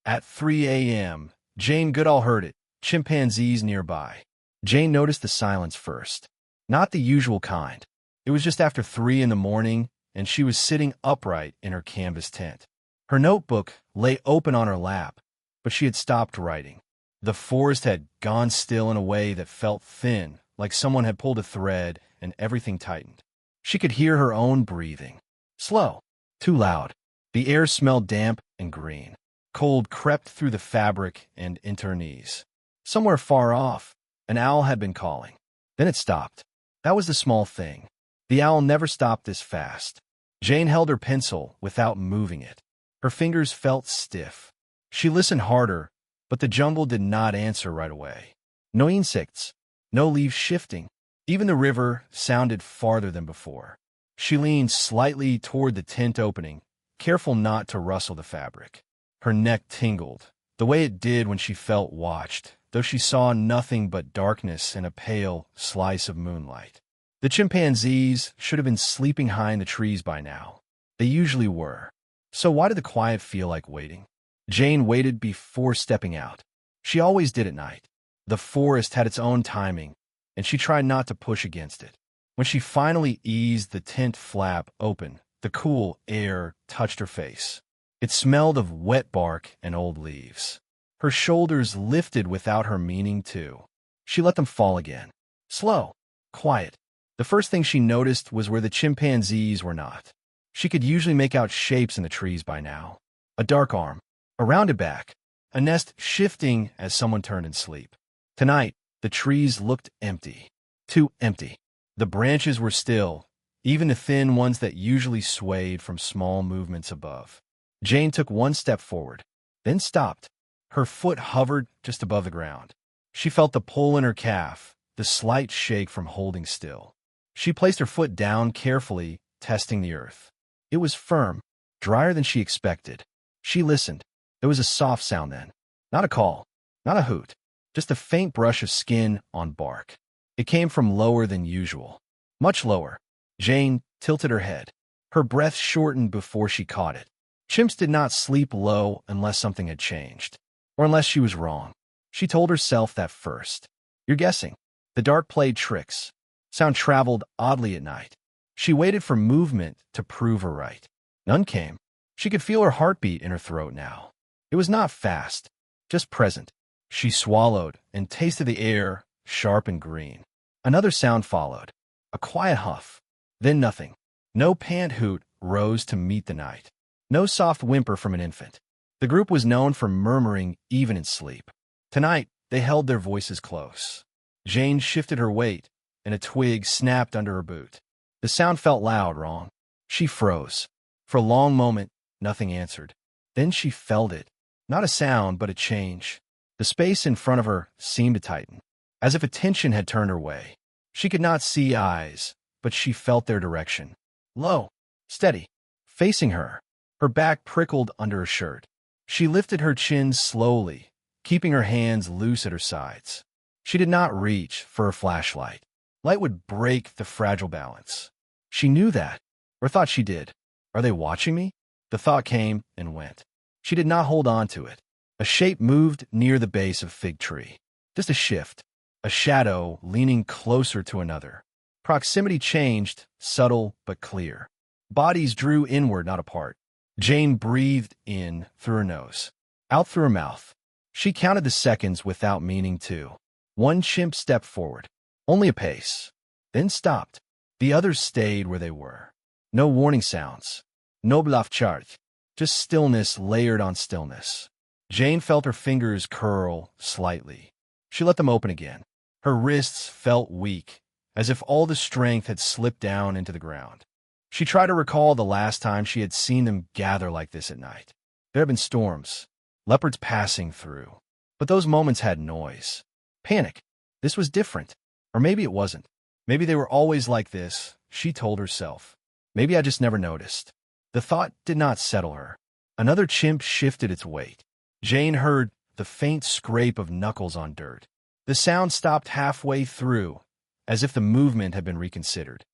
At 3 a.m., Jane Goodall heard it, chimpanzees nearby. Jane noticed the silence first. Not the usual kind. It was just after 3 in the morning, and she was sitting upright in her canvas tent. Her notebook lay open on her lap, but she had stopped writing. The forest had gone still in a way that felt thin, like someone had pulled a thread and everything tightened. She could hear her own breathing. Slow. Too loud. The air smelled damp and green. Cold crept through the fabric and into her knees. Somewhere far off, an owl had been calling. Then it stopped. That was the small thing. The owl never stopped this fast. Jane held her pencil without moving it. Her fingers felt stiff. She listened harder, but the jungle did not answer right away. No insects, no leaves shifting. Even the river sounded farther than before. She leaned slightly toward the tent opening, careful not to rustle the fabric. Her neck tingled, the way it did when she felt watched, though she saw nothing but darkness and a pale slice of moonlight. The chimpanzees should have been sleeping high in the trees by now. They usually were. So why did the quiet feel like waiting? Jane waited before stepping out. She always did at night. The forest had its own timing, and she tried not to push against it. When she finally eased the tent flap open, the cool air touched her face. It smelled of wet bark and old leaves. Her shoulders lifted without her meaning to. She let them fall again. Slow. Quiet. The first thing she noticed was where the chimpanzees were not. She could usually make out shapes in the trees by now. A dark arm. A rounded back. A nest shifting as someone turned in sleep. Tonight, the trees looked empty. Too empty. The branches were still, even the thin ones that usually swayed from small movements above. Jane took one step forward, then stopped. Her foot hovered just above the ground. She felt the pull in her calf, the slight shake from holding still. She placed her foot down carefully, testing the earth. It was firm, drier than she expected. She listened. There was a soft sound then. Not a call, not a hoot, just a faint brush of skin on bark. It came from lower than usual. Much lower. Jane tilted her head. Her breath shortened before she caught it. Chimps did not sleep low unless something had changed, or unless she was wrong. She told herself that first. You're guessing. The dark played tricks. Sound traveled oddly at night. She waited for movement to prove her right. None came. She could feel her heartbeat in her throat now. It was not fast, just present. She swallowed and tasted the air, sharp and green. Another sound followed. A quiet huff. Then nothing. No pant hoot rose to meet the night. No soft whimper from an infant. The group was known for murmuring even in sleep. Tonight, they held their voices close. Jane shifted her weight, and a twig snapped under her boot. The sound felt loud, wrong. She froze. For a long moment, nothing answered. Then she felt it. Not a sound, but a change. The space in front of her seemed to tighten, as if attention had turned her way. She could not see eyes, but she felt their direction. Low, steady, facing her. Her back prickled under her shirt. She lifted her chin slowly, keeping her hands loose at her sides. She did not reach for her flashlight. Light would break the fragile balance. She knew that, or thought she did. Are they watching me? The thought came and went. She did not hold on to it. A shape moved near the base of a fig tree. Just a shift. A shadow leaning closer to another. Proximity changed, subtle but clear. Bodies drew inward, not apart. Jane breathed in through her nose, out through her mouth. She counted the seconds without meaning to. One chimp stepped forward. Only a pace. Then stopped. The others stayed where they were. No warning sounds. No bluff chart. Just stillness layered on stillness. Jane felt her fingers curl slightly. She let them open again. Her wrists felt weak, as if all the strength had slipped down into the ground. She tried to recall the last time she had seen them gather like this at night. There had been storms, leopards passing through. But those moments had noise. Panic. This was different. Or maybe it wasn't. Maybe they were always like this, she told herself. Maybe I just never noticed. The thought did not settle her. Another chimp shifted its weight. Jane heard the faint scrape of knuckles on dirt. The sound stopped halfway through, as if the movement had been reconsidered.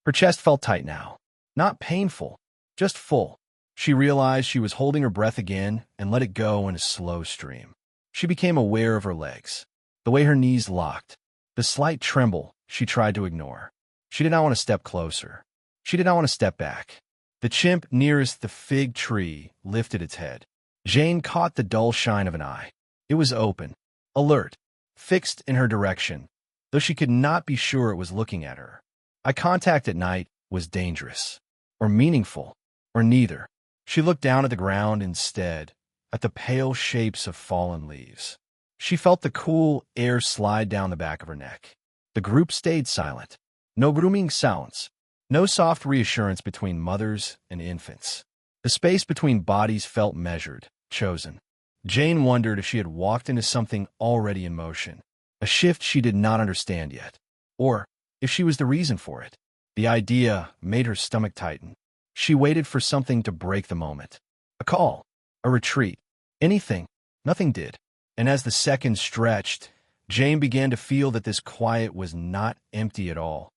Her chest felt tight now. Not painful, just full. She realized she was holding her breath again and let it go in a slow stream. She became aware of her legs, the way her knees locked, the slight tremble she tried to ignore. She did not want to step closer. She did not want to step back. The chimp nearest the fig tree lifted its head. Jane caught the dull shine of an eye. It was open, alert, fixed in her direction, though she could not be sure it was looking at her. Eye contact at night was dangerous, or meaningful, or neither. She looked down at the ground instead, at the pale shapes of fallen leaves. She felt the cool air slide down the back of her neck. The group stayed silent. No booming sounds, no soft reassurance between mothers and infants. The space between bodies felt measured, chosen. Jane wondered if she had walked into something already in motion, a shift she did not understand yet, or if she was the reason for it. The idea made her stomach tighten. She waited for something to break the moment. A call, a retreat, anything. Nothing did. And as the seconds stretched, Jane began to feel that this quiet was not empty at all,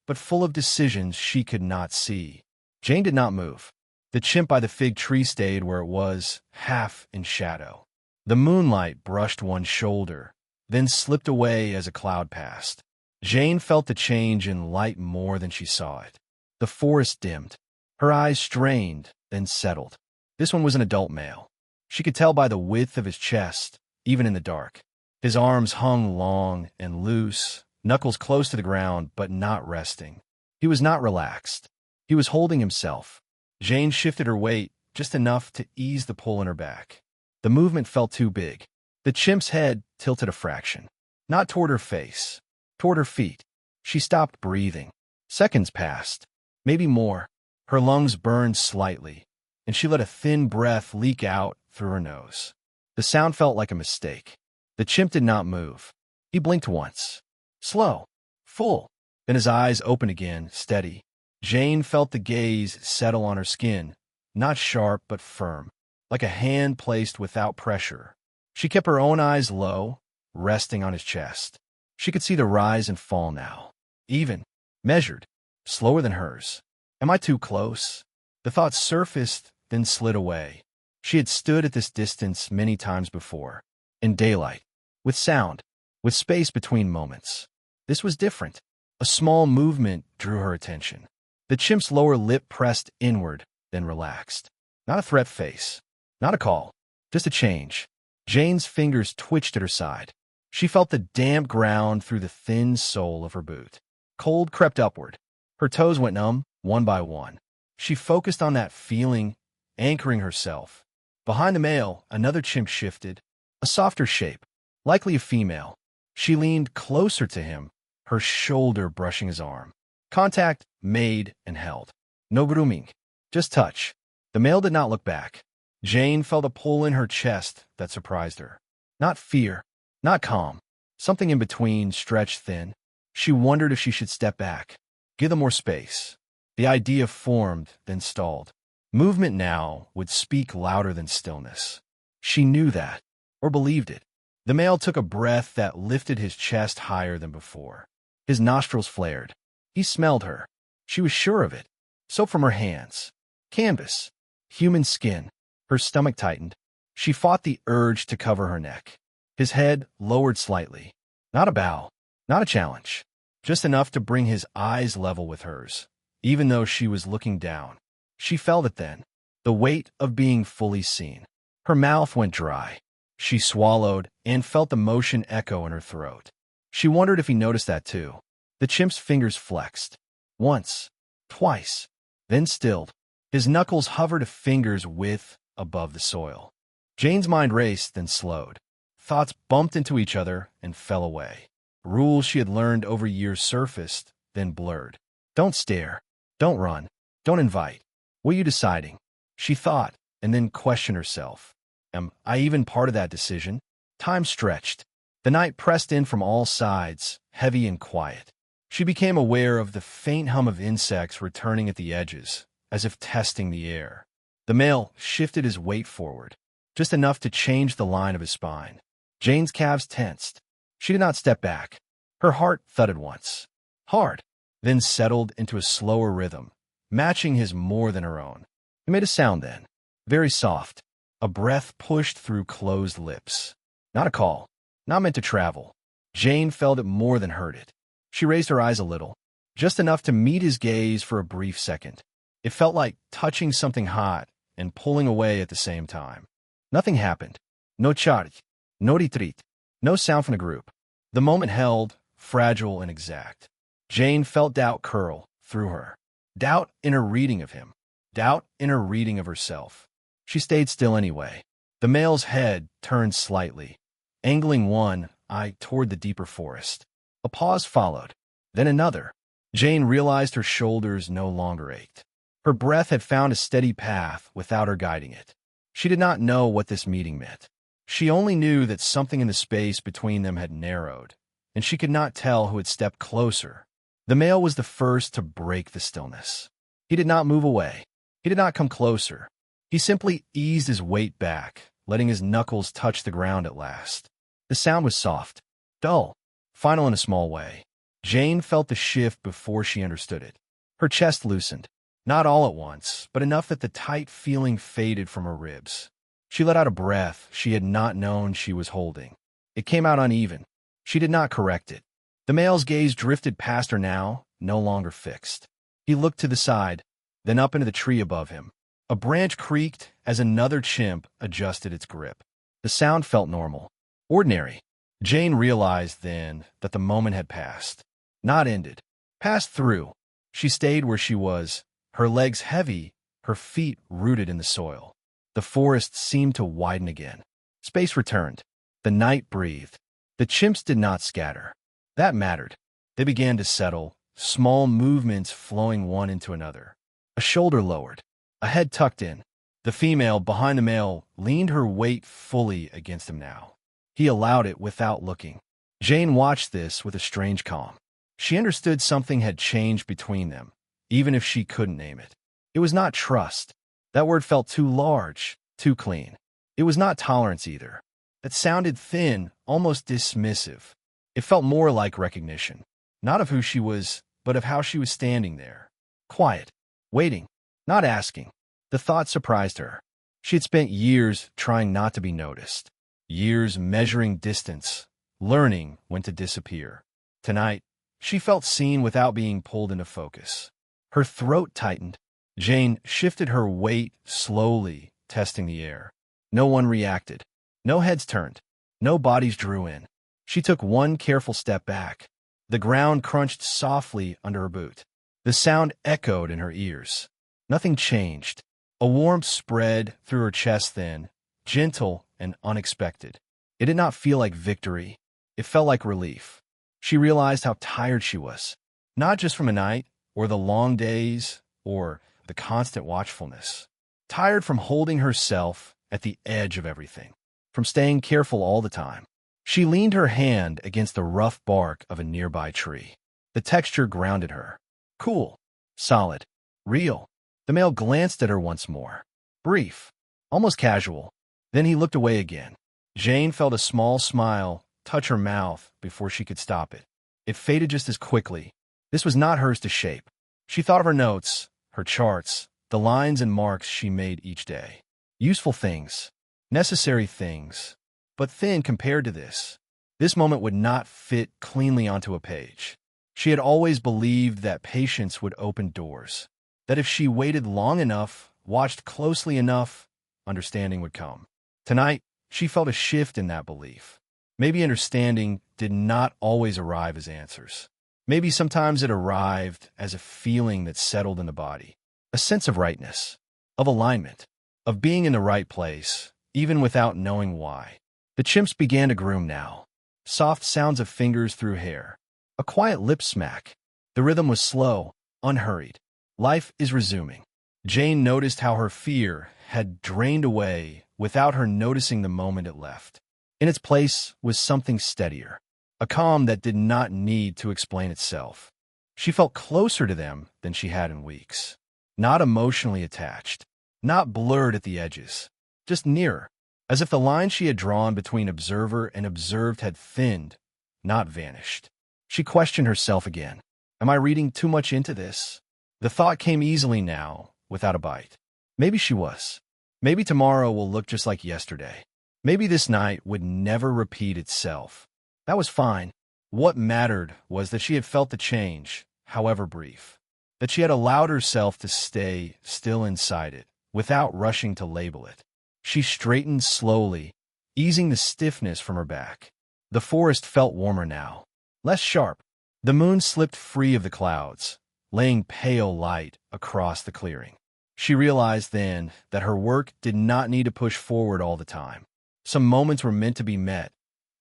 but full of decisions she could not see. Jane did not move. The chimp by the fig tree stayed where it was, half in shadow. The moonlight brushed one shoulder, then slipped away as a cloud passed. Jane felt the change in light more than she saw it. The forest dimmed. Her eyes strained, then settled. This one was an adult male. She could tell by the width of his chest, even in the dark. His arms hung long and loose, knuckles close to the ground but not resting. He was not relaxed. He was holding himself. Jane shifted her weight just enough to ease the pull in her back. The movement felt too big. The chimp's head tilted a fraction. Not toward her face, toward her feet. She stopped breathing. Seconds passed, maybe more. Her lungs burned slightly, and she let a thin breath leak out through her nose. The sound felt like a mistake. The chimp did not move. He blinked once. Slow, full. Then his eyes opened again, steady. Jane felt the gaze settle on her skin, not sharp but firm, like a hand placed without pressure. She kept her own eyes low, resting on his chest. She could see the rise and fall now. Even, measured, slower than hers. Am I too close? The thought surfaced, then slid away. She had stood at this distance many times before. In daylight, with sound, with space between moments. This was different. A small movement drew her attention. The chimp's lower lip pressed inward, then relaxed. Not a threat face. Not a call. Just a change. Jane's fingers twitched at her side. She felt the damp ground through the thin sole of her boot. Cold crept upward. Her toes went numb, one by one. She focused on that feeling, anchoring herself. Behind the male, another chimp shifted. A softer shape, likely a female. She leaned closer to him, her shoulder brushing his arm. Contact made and held. No grooming, just touch. The male did not look back. Jane felt a pull in her chest that surprised her. Not fear, not calm. Something in between, stretched thin. She wondered if she should step back, give them more space. The idea formed, then stalled. Movement now would speak louder than stillness. She knew that, or believed it. The male took a breath that lifted his chest higher than before. His nostrils flared. He smelled her. She was sure of it. Soap from her hands. Canvas. Human skin. Her stomach tightened. She fought the urge to cover her neck. His head lowered slightly. Not a bow. Not a challenge. Just enough to bring his eyes level with hers, even though she was looking down. She felt it then. The weight of being fully seen. Her mouth went dry. She swallowed and felt the motion echo in her throat. She wondered if he noticed that too. The chimp's fingers flexed. Once. Twice. Then stilled. His knuckles hovered a finger's width above the soil. Jane's mind raced, then slowed. Thoughts bumped into each other and fell away. Rules she had learned over years surfaced, then blurred. Don't stare. Don't run. Don't invite. What are you deciding? She thought, and then questioned herself. Am I even part of that decision? Time stretched. The night pressed in from all sides, heavy and quiet. She became aware of the faint hum of insects returning at the edges, as if testing the air. The male shifted his weight forward, just enough to change the line of his spine. Jane's calves tensed. She did not step back. Her heart thudded once. Hard, then settled into a slower rhythm, matching his more than her own. It made a sound then, Very soft. A breath pushed through closed lips. Not a call. Not meant to travel. Jane felt it more than heard it. She raised her eyes a little, just enough to meet his gaze for a brief second. It felt like touching something hot and pulling away at the same time. Nothing happened. No charge. No retreat. No sound from the group. The moment held, fragile and exact. Jane felt doubt curl through her. Doubt in her reading of him. Doubt in her reading of herself. She stayed still anyway. The male's head turned slightly, angling one eye toward the deeper forest. A pause followed, then another. Jane realized her shoulders no longer ached. Her breath had found a steady path without her guiding it. She did not know what this meeting meant. She only knew that something in the space between them had narrowed, and she could not tell who had stepped closer. The male was the first to break the stillness. He did not move away. He did not come closer. He simply eased his weight back, letting his knuckles touch the ground at last. The sound was soft, dull, final in a small way. Jane felt the shift before she understood it. Her chest loosened, not all at once, but enough that the tight feeling faded from her ribs. She let out a breath she had not known she was holding. It came out uneven. She did not correct it. The male's gaze drifted past her now, no longer fixed. He looked to the side, then up into the tree above him. A branch creaked as another chimp adjusted its grip. The sound felt normal, ordinary. Jane realized then that the moment had passed. Not ended. Passed through. She stayed where she was, her legs heavy, her feet rooted in the soil. The forest seemed to widen again. Space returned. The night breathed. The chimps did not scatter. That mattered. They began to settle, small movements flowing one into another. A shoulder lowered, a head tucked in. The female behind the male leaned her weight fully against him now. He allowed it without looking. Jane watched this with a strange calm. She understood something had changed between them, even if she couldn't name it. It was not trust. That word felt too large, too clean. It was not tolerance either. That sounded thin, almost dismissive. It felt more like recognition, not of who she was, but of how she was standing there. Quiet, waiting, not asking. The thought surprised her. She had spent years trying not to be noticed, years measuring distance, learning when to disappear. Tonight, she felt seen without being pulled into focus. Her throat tightened. Jane shifted her weight slowly, testing the air. No one reacted. No heads turned. No bodies drew in. She took one careful step back. The ground crunched softly under her boot. The sound echoed in her ears. Nothing changed. A warmth spread through her chest then, gentle and unexpected. It did not feel like victory. It felt like relief. She realized how tired she was, not just from a night, or the long days, or the constant watchfulness. Tired from holding herself at the edge of everything, from staying careful all the time. She leaned her hand against the rough bark of a nearby tree. The texture grounded her. Cool, solid, real. The male glanced at her once more. Brief, almost casual. Then he looked away again. Jane felt a small smile touch her mouth before she could stop it. It faded just as quickly. This was not hers to shape. She thought of her notes, her charts, the lines and marks she made each day. Useful things, necessary things, but thin compared to this. This moment would not fit cleanly onto a page. She had always believed that patience would open doors, that if she waited long enough, watched closely enough, understanding would come. Tonight, she felt a shift in that belief. Maybe understanding did not always arrive as answers. Maybe sometimes it arrived as a feeling that settled in the body, a sense of rightness, of alignment, of being in the right place, even without knowing why. The chimps began to groom now. Soft sounds of fingers through hair. A quiet lip smack. The rhythm was slow, unhurried. Life is resuming. Jane noticed how her fear had drained away without her noticing the moment it left. In its place was something steadier, a calm that did not need to explain itself. She felt closer to them than she had in weeks. Not emotionally attached, not blurred at the edges, just nearer, as if the line she had drawn between observer and observed had thinned, not vanished. She questioned herself again. Am I reading too much into this? The thought came easily now, without a bite. Maybe she was. Maybe tomorrow will look just like yesterday. Maybe this night would never repeat itself. That was fine. What mattered was that she had felt the change, however brief. That she had allowed herself to stay still inside it, without rushing to label it. She straightened slowly, easing the stiffness from her back. The forest felt warmer now, less sharp. The moon slipped free of the clouds, laying pale light across the clearing. She realized then that her work did not need to push forward all the time. Some moments were meant to be met,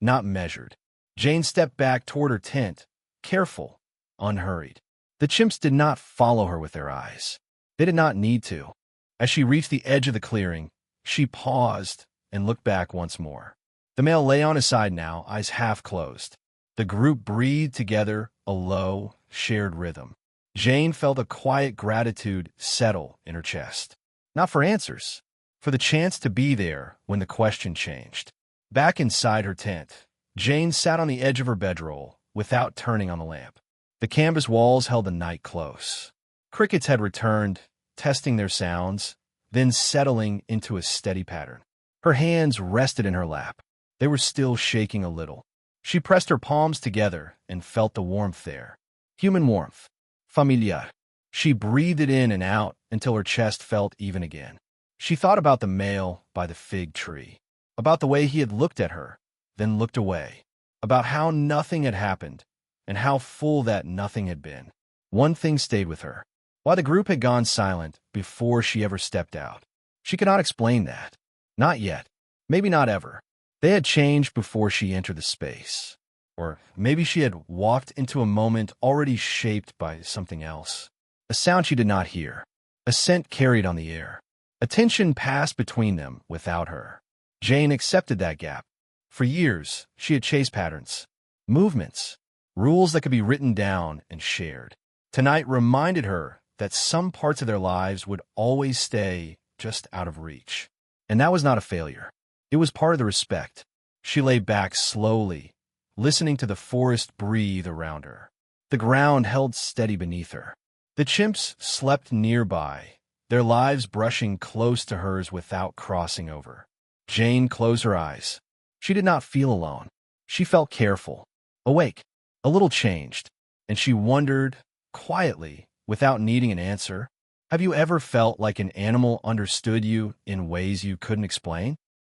not measured. Jane stepped back toward her tent, careful, unhurried. The chimps did not follow her with their eyes. They did not need to. As she reached the edge of the clearing, she paused and looked back once more. The male lay on his side now, eyes half closed. The group breathed together, a low, shared rhythm. Jane felt a quiet gratitude settle in her chest. Not for answers, for the chance to be there when the question changed. Back inside her tent, Jane sat on the edge of her bedroll without turning on the lamp. The canvas walls held the night close. Crickets had returned, testing their sounds, then settling into a steady pattern. Her hands rested in her lap. They were still shaking a little. She pressed her palms together and felt the warmth there. Human warmth. Familiar. She breathed it in and out until her chest felt even again. She thought about the male by the fig tree, about the way he had looked at her, then looked away, about how nothing had happened, and how full that nothing had been. One thing stayed with her. Why the group had gone silent before she ever stepped out. She could not explain that. Not yet. Maybe not ever. They had changed before she entered the space. Or maybe she had walked into a moment already shaped by something else. A sound she did not hear. A scent carried on the air. A tension passed between them without her. Jane accepted that gap. For years, she had chased patterns, movements, rules that could be written down and shared. Tonight reminded her that some parts of their lives would always stay just out of reach. And that was not a failure. It was part of the respect. She lay back slowly, listening to the forest breathe around her. The ground held steady beneath her. The chimps slept nearby, their lives brushing close to hers without crossing over. Jane closed her eyes. She did not feel alone. She felt careful, awake, a little changed, and she wondered, quietly, without needing an answer, have you ever felt like an animal understood you in ways you couldn't explain?